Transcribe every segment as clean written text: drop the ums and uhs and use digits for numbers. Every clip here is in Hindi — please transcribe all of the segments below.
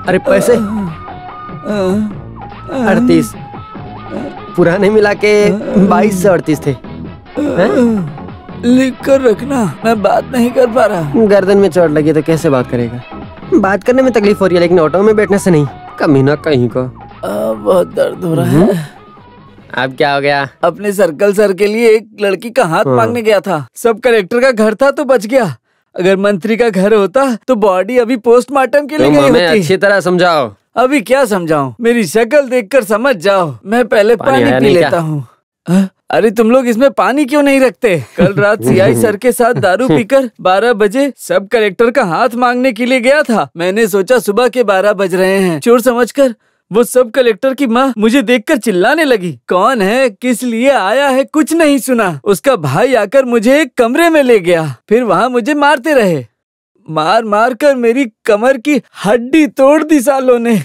अरे पैसे 38, पुराने मिला के 22 से 38 थे। लिख कर रखना, मैं बात नहीं कर पा रहा। गर्दन में चोट लगी तो कैसे बात करेगा? बात करने में तकलीफ हो रही है लेकिन ऑटो में बैठने से नहीं। कमीना कहीं का। बहुत दर्द हो रहा है। अब क्या हो गया? अपने सर्कल सर के लिए एक लड़की का हाथ मांगने गया था। सब कलेक्टर का घर था तो बच गया। अगर मंत्री का घर होता तो बॉडी अभी पोस्टमार्टम के लिए गई होती। अच्छी तरह समझाओ। अभी क्या समझाऊं? मेरी शक्ल देखकर समझ जाओ। मैं पहले पानी पी लेता हूँ। अरे तुम लोग इसमें पानी क्यों नहीं रखते? कल रात सीआई सर के साथ दारू पीकर 12 बजे सब कलेक्टर का हाथ मांगने के लिए गया था। मैंने सोचा सुबह के 12 बज रहे हैं, चोर समझकर वो सब कलेक्टर की माँ मुझे देखकर चिल्लाने लगी। कौन है, किस लिए आया है, कुछ नहीं सुना। उसका भाई आकर मुझे एक कमरे में ले गया, फिर वहाँ मुझे मारते रहे। मार मार कर मेरी कमर की हड्डी तोड़ दी सालों ने।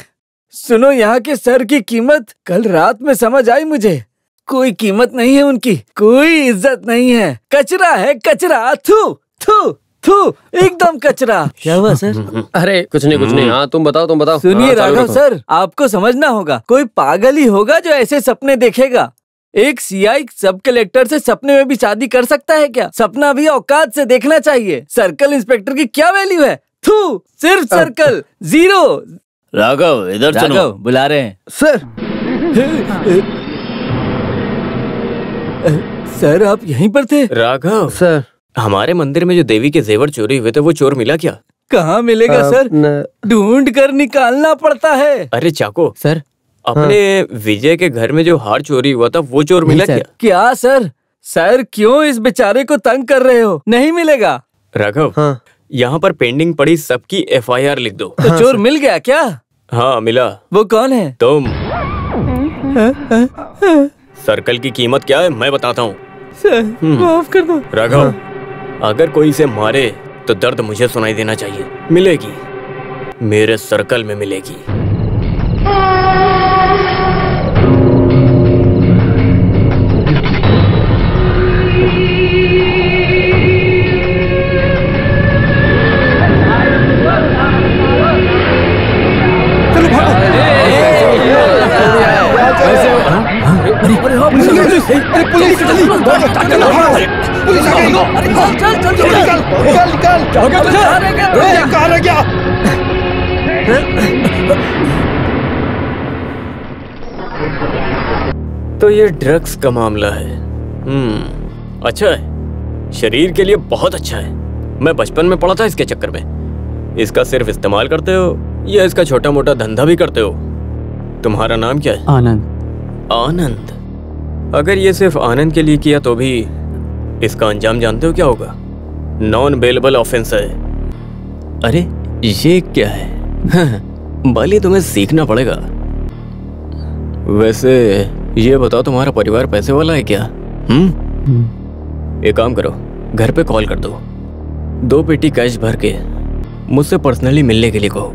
सुनो, यहाँ के सर की कीमत कल रात में समझ आई मुझे। कोई कीमत नहीं है उनकी, कोई इज्जत नहीं है। कचरा है कचरा, थू थू थू, एकदम कचरा। क्या हुआ सर? अरे कुछ नहीं। हाँ तुम बताओ। सुनिए राघव सर, आपको समझना होगा, कोई पागल ही होगा जो ऐसे सपने देखेगा। एक सीआई सब कलेक्टर से सपने में भी शादी कर सकता है क्या? सपना भी औकात से देखना चाहिए। सर्कल इंस्पेक्टर की क्या वैल्यू है? थू, सिर्फ सर्कल, 0। राघव इधर सुनो। राघव बुला रहे हैं। सर आप यहीं पर थे? राघव सर, हमारे मंदिर में जो देवी के जेवर चोरी हुए थे वो चोर मिला क्या? कहाँ मिलेगा सर? ढूंढ कर निकालना पड़ता है। अरे चाको सर, अपने विजय के घर में जो हार चोरी हुआ था वो चोर मिला क्या? क्या सर? सर क्यों इस बेचारे को तंग कर रहे हो? नहीं मिलेगा। राघव, यहाँ पर पेंडिंग पड़ी सबकी FIR लिख दो। तो चोर मिल गया क्या? हाँ मिला। वो कौन है? तुम। सर्कल की कीमत क्या है मैं बताता हूँ। सर माफ कर दो। राघव, अगर कोई इसे मारे तो दर्द मुझे सुनाई देना चाहिए। मिलेगी, मेरे सर्कल में मिलेगी। तो ये ड्रग्स का मामला है। अच्छा है, शरीर के लिए बहुत अच्छा है। मैं बचपन में पढ़ा था इसके चक्कर में। इसका सिर्फ इस्तेमाल करते हो या इसका छोटा मोटा धंधा भी करते हो? तुम्हारा नाम क्या है? आनंद। आनंद? अगर ये सिर्फ आनंद के लिए किया तो भी इसका अंजाम जानते हो क्या होगा? नॉन बेलेबल ऑफेंस है। अरे ये क्या है? भले तुम्हें सीखना पड़ेगा। वैसे ये बताओ, तुम्हारा परिवार पैसे वाला है क्या? एक काम करो, घर पे कॉल कर दो, 2 पेटी कैश भर के मुझसे पर्सनली मिलने के लिए कहो।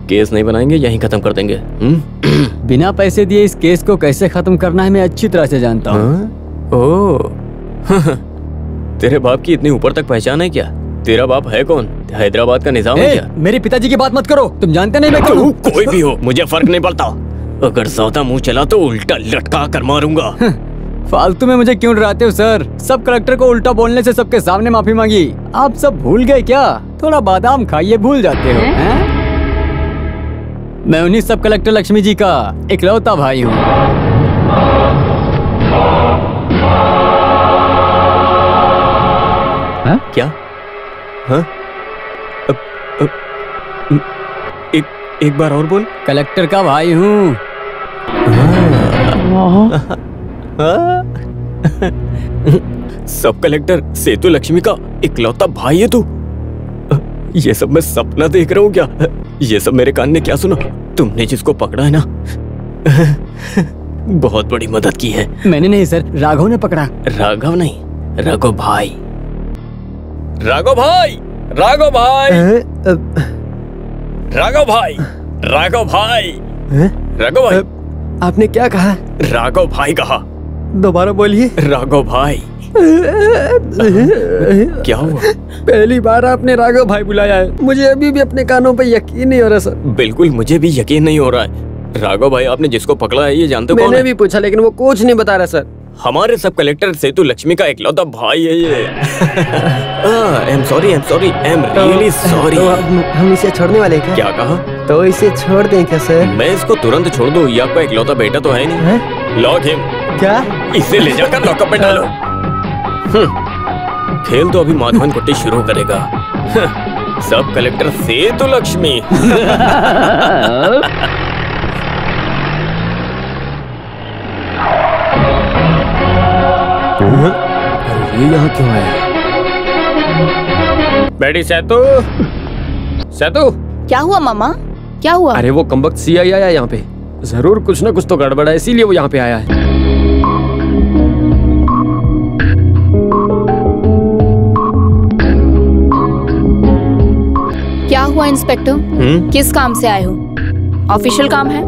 केस नहीं बनाएंगे, यहीं खत्म कर देंगे। बिना पैसे दिए इस केस को कैसे खत्म करना है मैं अच्छी तरह से जानता हूँ। ओह, तेरे बाप की इतनी ऊपर तक पहचान है क्या? तेरा बाप है कौन? हैदराबाद का निजाम है क्या? मेरे पिताजी की बात मत करो, तुम जानते नहीं मैं कौन हूँ। कोई भी हो, मुझे फर्क नहीं पड़ता। अगर ज्यादा मुंह चला तो उल्टा लटका कर मारूंगा। फालतू में मुझे क्यों डराते हो सर? सब कलेक्टर को उल्टा बोलने से सबके सामने माफी मांगी। आप सब भूल गए क्या? थोड़ा बादाम खाइए, भूल जाते हो। मैं उन्हीं सब कलेक्टर लक्ष्मी जी का इकलौता भाई हूँ। क्या? हाँ? एक बार और बोल। कलेक्टर का भाई हूँ। सब कलेक्टर सेतु लक्ष्मी का इकलौता भाई है तू? ये सब मैं सपना देख रहा हूँ क्या? ये सब मेरे कान ने क्या सुना? तुमने जिसको पकड़ा है ना, बहुत बड़ी मदद की है। मैंने नहीं सर, राघव ने पकड़ा। राघव नहीं, राघव भाई। राघव भाई, राघव भाई, राघव भाई, राघव भाई, राघव भाई। आपने क्या कहा? राघव भाई कहा। दोबारा बोलिए। राघव भाई। क्या हुआ? पहली बार आपने राघव भाई बुलाया है, मुझे अभी भी अपने कानों पे यकीन नहीं हो रहा सर। बिल्कुल मुझे भी यकीन नहीं हो रहा है। राघव भाई, आपने जिसको पकड़ा है ये जानते हो कौन है? मैंने भी पूछा लेकिन वो कुछ नहीं बता रहा सर। हमारे सब कलेक्टर सेतु लक्ष्मी का इकलौता भाई है ये। I am sorry, I am really sorry. तो हम इसे छोड़ने वाले हैं क्या कहा? तो इसे छोड़ दें क्या सर? मैं इसको तुरंत छोड़ दूं? ये आपका इकलौता बेटा तो है नहीं। Lock him. क्या? इसे ले जाकर लॉकअप में डालो। खेल तो अभी माधवन कुट्टी शुरू करेगा। सब कलेक्टर सेतु लक्ष्मी। ये यहाँ क्यों आया? बेटी सेतु, सेतु। क्या हुआ मामा? क्या हुआ? अरे वो कमबख्त सीआई आया यहाँ पे, जरूर कुछ ना कुछ तो गड़बड़ है, इसीलिए वो यहाँ पे आया है। क्या हुआ इंस्पेक्टर? किस काम से आए हो? ऑफिशियल काम है?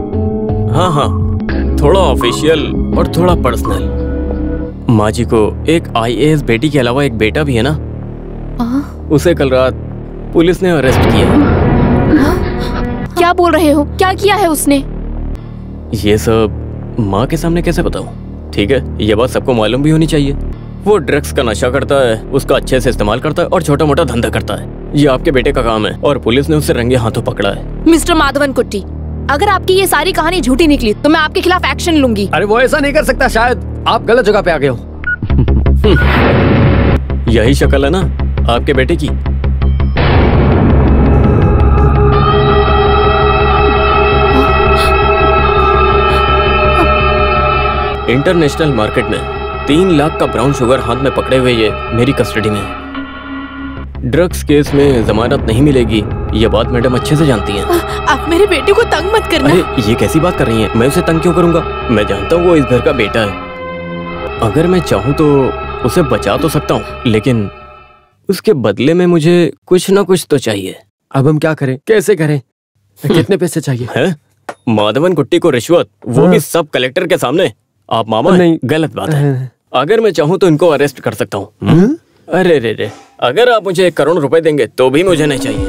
हाँ हाँ, थोड़ा ऑफिशियल और थोड़ा पर्सनल। माँ जी को एक आईएएस बेटी के अलावा एक बेटा भी है ना, उसे कल रात पुलिस ने अरेस्ट किया। क्या बोल रहे हो? क्या किया है उसने? ये सब माँ के सामने कैसे बताऊं? ठीक है, ये बात सबको मालूम भी होनी चाहिए। वो ड्रग्स का नशा करता है, उसका अच्छे से इस्तेमाल करता है और छोटा मोटा धंधा करता है। ये आपके बेटे का काम है और पुलिस ने उसे रंगे हाथों पकड़ा है। मिस्टर माधवन कुट्टी, अगर आपकी ये सारी कहानी झूठी निकली तो मैं आपके खिलाफ एक्शन लूंगी। अरे वो ऐसा नहीं कर सकता, शायद आप गलत जगह पे आ गए हो। यही शक्ल है ना आपके बेटे की। इंटरनेशनल मार्केट में 3 लाख का ब्राउन शुगर हाथ में पकड़े हुए ये मेरी कस्टडी में है। ड्रग्स केस में जमानत नहीं मिलेगी, ये बात मैडम अच्छे से जानती हैं। आप मेरे बेटे को तंग मत करना। अरे ये कैसी बात कर रही हैं? मैं उसे तंग क्यों करूंगा? मैं जानता हूँ वो इस घर का बेटा है। अगर मैं चाहूँ तो उसे बचा तो सकता हूँ, लेकिन उसके बदले में मुझे कुछ ना कुछ तो चाहिए। अब हम क्या करें, कैसे करें? कितने पैसे चाहिए? है? माधवन कुट्टी को रिश्वत, वो भी सब कलेक्टर के सामने? आप मामा नहीं, गलत बात है। अगर मैं चाहूँ तो इनको अरेस्ट कर सकता हूँ। अरे रे रे, अगर आप मुझे 1 करोड़ रुपए देंगे तो भी मुझे नहीं चाहिए।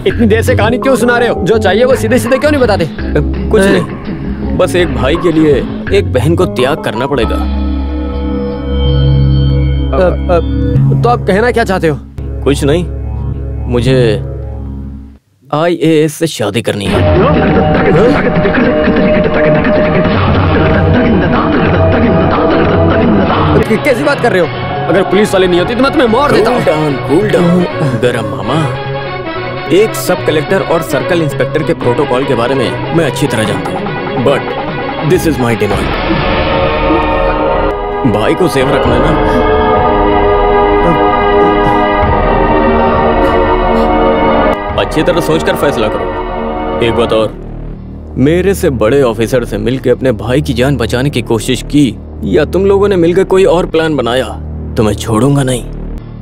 इतनी देर से कहानी क्यों सुना रहे हो? जो चाहिए वो सीधे सीधे क्यों नहीं बताते? कुछ नहीं, बस एक भाई के लिए एक बहन को त्याग करना पड़ेगा। तो आप कहना क्या चाहते हो? कुछ नहीं, मुझे आईएएस से शादी करनी है। कैसी बात कर रहे हो? अगर पुलिस वाले नहीं होती तो मैं तुम्हें मार देता हूँ। कूल डाउन गरम मामा। एक सब कलेक्टर और सर्कल इंस्पेक्टर के प्रोटोकॉल के बारे में मैं अच्छी तरह जानता हूँ, but this is my demand. भाई को सेफ रखना ना। अच्छी तरह सोचकर फैसला करो। एक बात और, मेरे से बड़े ऑफिसर से मिलकर अपने भाई की जान बचाने की कोशिश की या तुम लोगों ने मिलकर कोई और प्लान बनाया तो मैं छोड़ूंगा नहीं।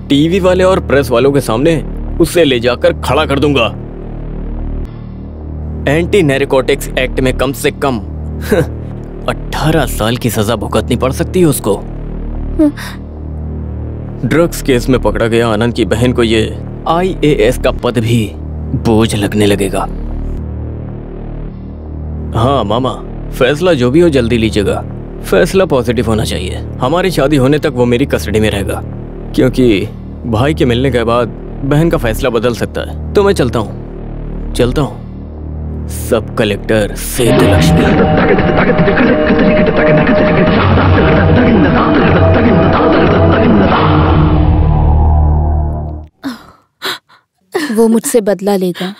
टीवी वाले और प्रेस वालों के सामने उसे ले जाकर खड़ा कर दूंगा। एंटी नैरकोटिक्स एक्ट में कम से कम 18 साल की सजा भुगतनी पड़ सकती है उसको। ड्रग्स केस में पकड़ा गया आनंद की बहन को ये आईएएस का पद भी बोझ लगने लगेगा। हाँ मामा, फैसला जो भी हो जल्दी लीजिएगा। फैसला पॉजिटिव होना चाहिए। हमारी शादी होने तक वो मेरी कस्टडी में रहेगा, क्योंकि भाई के मिलने के बाद बहन का फैसला बदल सकता है। तो मैं चलता हूँ। सब कलेक्टर सेतु लक्ष्मी। वो मुझसे बदला लेगा,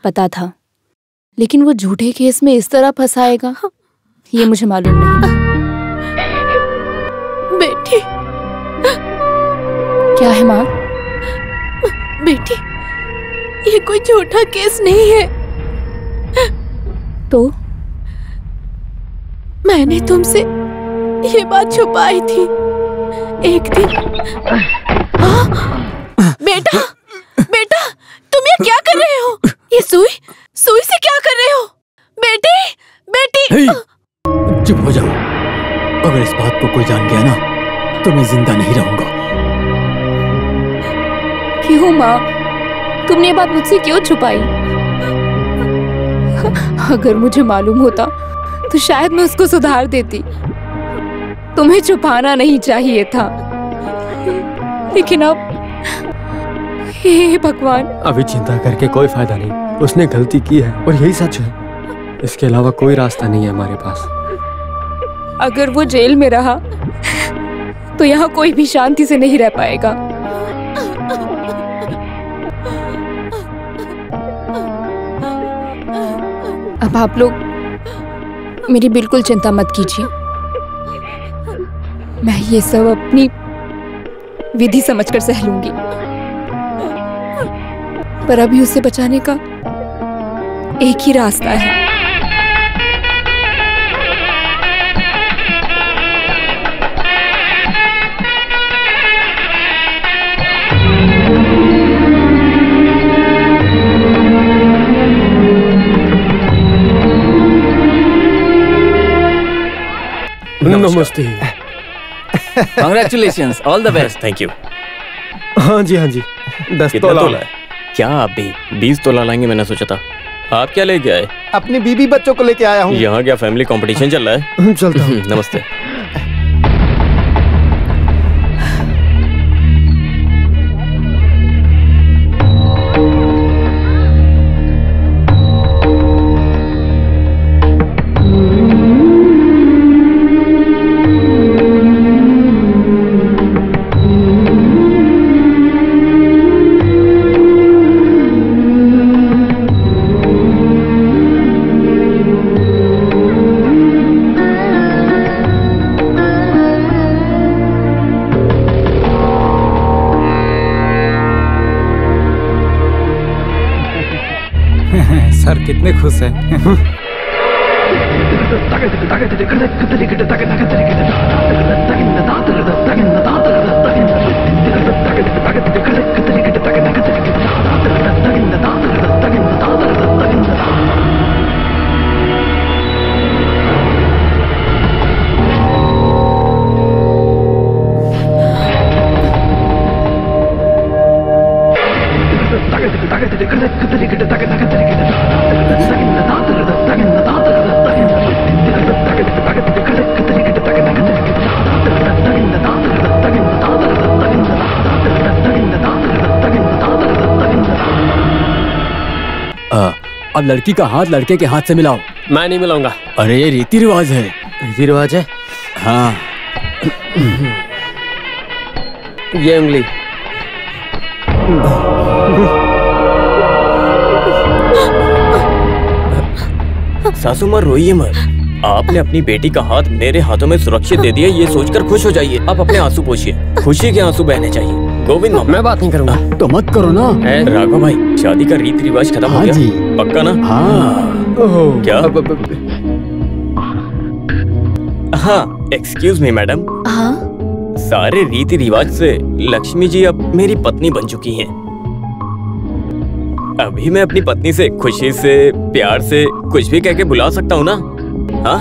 पता था, लेकिन वो झूठे केस में इस तरह फंसाएगा ये मुझे मालूम नहीं। बेटी, क्या है माँ? बेटी, ये कोई झूठा केस नहीं है। तो मैंने तुमसे ये बात छुपाई थी। एक दिन बेटा, बेटा, तुम ये क्या कर रहे हो? ये सुई से क्या कर रहे हो? बेटी, बेटी। चुप हो जाओ। अगर इस बात को कोई जान गया ना तो मैं जिंदा नहीं रहूंगा। क्यों माँ? तुमने ये बात मुझसे क्यों छुपाई? अगर मुझे मालूम होता तो शायद मैं उसको सुधार देती। तुम्हें छुपाना नहीं चाहिए था, लेकिन अब हे भगवान। अभी चिंता करके कोई फायदा नहीं। उसने गलती की है और यही सच है। इसके अलावा कोई रास्ता नहीं है हमारे पास। अगर वो जेल में रहा तो यहाँ कोई भी शांति से नहीं रह पाएगा। अब आप लोग मेरी बिल्कुल चिंता मत कीजिए। मैं ये सब अपनी विधि समझकर सह लूंगी। पर अभी उसे बचाने का एक ही रास्ता है। नमस्ते। Congratulations, all the best. Thank you. हाँ जी, हाँ जी। 10 कितना तोला तोला है? क्या आप भी 20 तोला लाएंगे? मैंने सोचा था। आप क्या लेके आए? अपनी बीबी बच्चों को लेके आया हूँ। यहाँ क्या फैमिली कंपटीशन चल रहा है? चलता हूँ। नमस्ते। सर कितने खुश हैं। अब लड़की का हाथ लड़के के हाथ से मिलाओ। मैं नहीं मिलाऊंगा। अरे ये रीति रिवाज है। रीति रिवाज है? हाँ। ये उंगली। सासू माँ रोइए मत। आपने अपनी बेटी का हाथ मेरे हाथों में सुरक्षित दे दिया, ये सोचकर खुश हो जाइए। आप अपने आंसू पोंछिए। खुशी के आंसू बहने चाहिए। गोविंद मामा, मैं बात नहीं करूंगा। तो मत करो ना। राघव भाई, शादी का रीति रिवाज खत्म हो गया? जी। पक्का ना? हाँ। क्या? हाँ, एक्सक्यूज मी मैडम। हाँ? सारे रीति रिवाज से लक्ष्मी जी अब मेरी पत्नी बन चुकी हैं। अभी मैं अपनी पत्नी से खुशी से, प्यार से कुछ भी कह के बुला सकता हूँ ना? हाँ?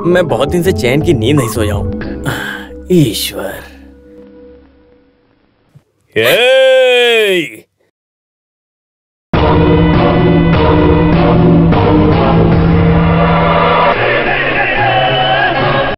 मैं बहुत दिन से चैन की नींद नहीं सोया हूँ। ईश्वर। हे!